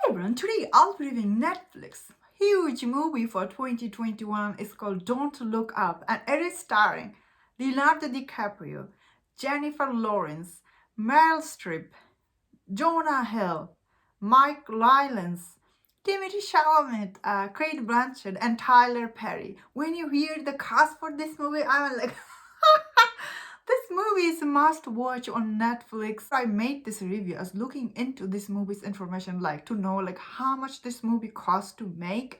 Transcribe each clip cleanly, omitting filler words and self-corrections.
everyone, today I'll be reviewing Netflix huge movie for 2021. It's called Don't Look Up and it is starring Leonardo DiCaprio, Jennifer Lawrence, Meryl Streep, Jonah Hill, Mike Rylance, Timothy Chalamet, Cate Blanchett and Tyler Perry. When you hear the cast for this movie, I'm like this movie is a must watch on Netflix. I made this review as looking into this movie's information, like to know like how much this movie cost to make.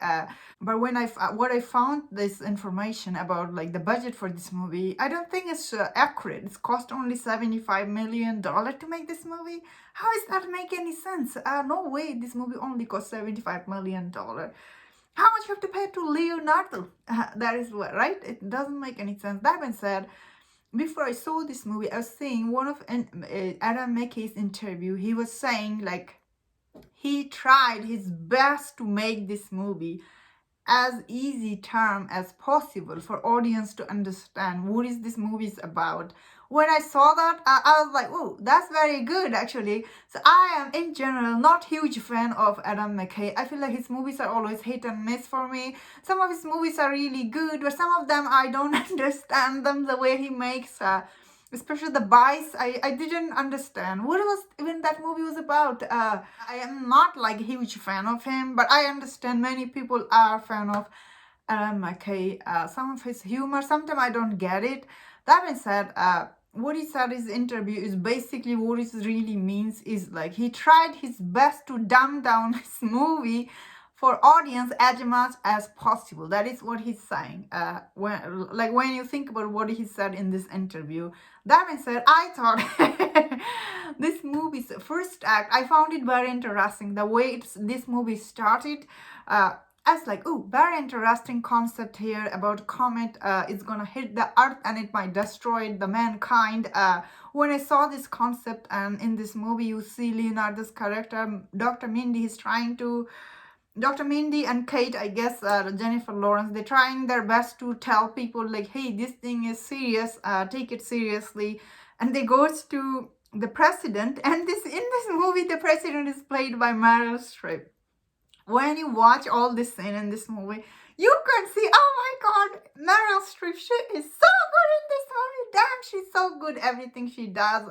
But when I found this information about like the budget for this movie, I don't think it's accurate. It's cost only $75 million to make this movie. How does that make any sense? No way, this movie only cost $75 million. How much you have to pay to Leonardo? That is what, right? It doesn't make any sense. That being said, before I saw this movie, I was seeing one of Adam McKay's interview. He was saying like he tried his best to make this movie as easy term as possible for audience to understand what is this movie is about. When I saw that, I was like, oh, that's very good actually. So I am in general not huge fan of Adam McKay. I feel like his movies are always hit and miss for me. Some of his movies are really good, but some of them I don't understand them the way he makes. Especially The Vice, I didn't understand what was even that movie was about. I am not like a huge fan of him, but I understand many people are fan of Adam McKay. Some of his humor, sometimes I don't get it. That being said, what he said in his interview is basically what it really means is like he tried his best to dumb down his movie for audience as much as possible. That is what he's saying. When you think about what he said in this interview, that being said, I thought this movie's first act, I found it very interesting. The way this movie started, I was like, oh, very interesting concept here about comet is gonna hit the earth and it might destroy the mankind. When I saw this concept and in this movie you see Leonardo's character, Dr. Mindy and Kate, I guess, Jennifer Lawrence, they're trying their best to tell people like, hey, this thing is serious, take it seriously. And they goes to the president, and in this movie, the president is played by Meryl Streep. When you watch all this scene in this movie, you can see, oh my God, Meryl Streep, she is so good in this movie. Damn, she's so good, everything she does.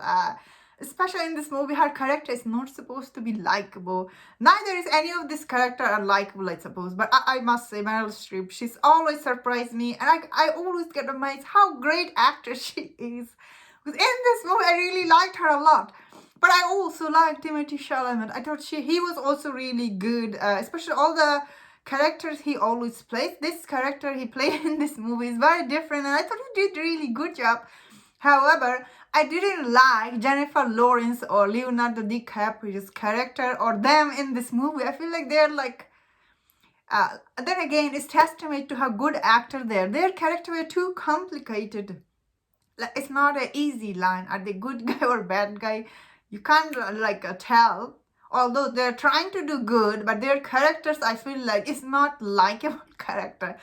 Especially in this movie, her character is not supposed to be likable. Neither is any of this character are likable, I suppose. But I must say, Meryl Streep, she's always surprised me. And I always get amazed how great actor she is. Because in this movie, I really liked her a lot. But I also liked Timothy Chalamet. I thought he was also really good. Especially all the characters he always plays. This character he played in this movie is very different. And I thought he did a really good job. However, I didn't like Jennifer Lawrence or Leonardo DiCaprio's character or them in this movie. I feel like they're like, then again, it's testament to how good actor they are. Their character were too complicated. Like, it's not an easy line. Are they good guy or bad guy? You can't tell. Although they're trying to do good, but their characters, I feel like, it's not likable character.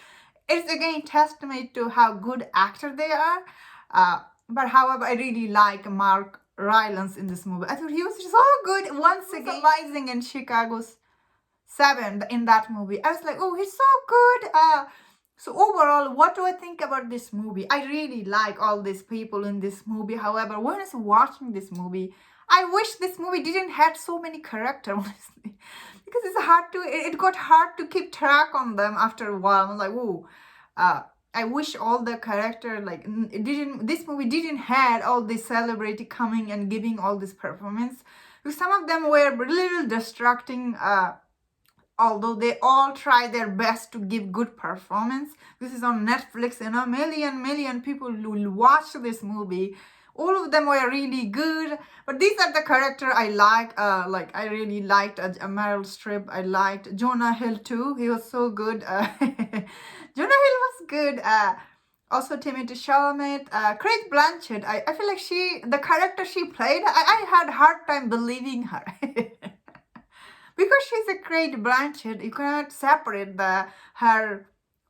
It's again testament to how good actor they are. But however, I really like Mark Rylance in this movie. I thought he was so good once again. Amazing in Chicago's 7 in that movie. I was like, oh, he's so good. So overall, what do I think about this movie? I really like all these people in this movie. However, when I was watching this movie, I wish this movie didn't have so many characters, honestly. Because it got hard to keep track on them after a while. I'm like, oh, I wish all the character this movie didn't had all this celebrity coming and giving all this performance. Because some of them were a little distracting, although they all try their best to give good performance. This is on Netflix, million people will watch this movie. All of them were really good, but these are the character I like. I really liked Meryl Streep. I liked Jonah Hill too. He was so good. Jonah Hill was good. Also Timothy Chalamet, Cate Blanchett. I feel like the character she played, I had a hard time believing her. Because she's a Cate Blanchett, you cannot separate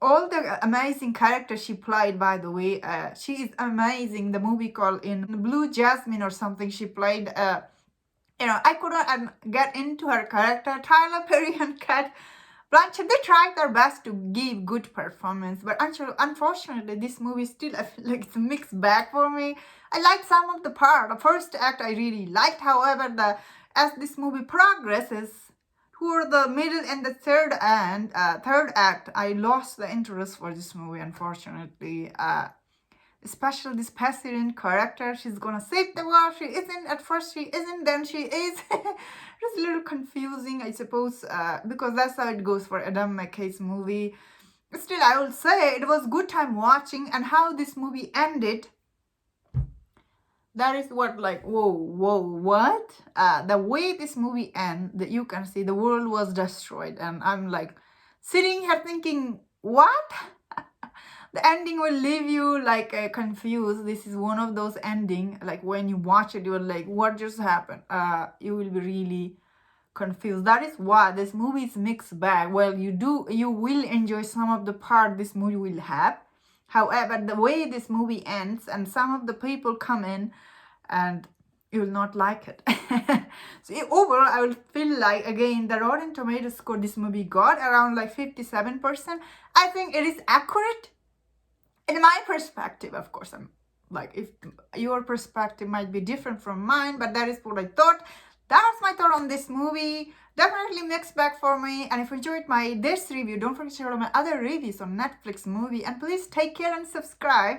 all the amazing characters she played, by the way. She is amazing. The movie called in Blue Jasmine or something, she played I couldn't get into her character. Tyler Perry and Kat Blanchett, they tried their best to give good performance, but unfortunately, this movie still, I feel like it's a mixed bag for me. I liked some of the part. The first act I really liked, however, as this movie progresses toward the middle and the third act, I lost the interest for this movie. Unfortunately, especially this president character, she's gonna save the world. She isn't. At first she isn't, then she is. It's a little confusing, I suppose, because that's how it goes for Adam McKay's movie. Still, I will say it was good time watching, and how this movie ended, that is what, like, whoa, what? The way this movie ends, that you can see the world was destroyed, and I'm like sitting here thinking, what? The ending will leave you like confused. This is one of those ending, like when you watch it, you're like, what just happened? You will be really confused. That is why this movie is mixed bag. Well, you will enjoy some of the part this movie will have. However, the way this movie ends and some of the people come in and you will not like it. So overall, I will feel like, again, the Rotten Tomatoes score this movie got around like 57%. I think it is accurate. In my perspective, of course, I'm like, if your perspective might be different from mine, but that is what I thought. That's my thought on this movie. Definitely mixed bag for me. And if you enjoyed this review, don't forget to check out my other reviews on Netflix movie. And please take care and subscribe.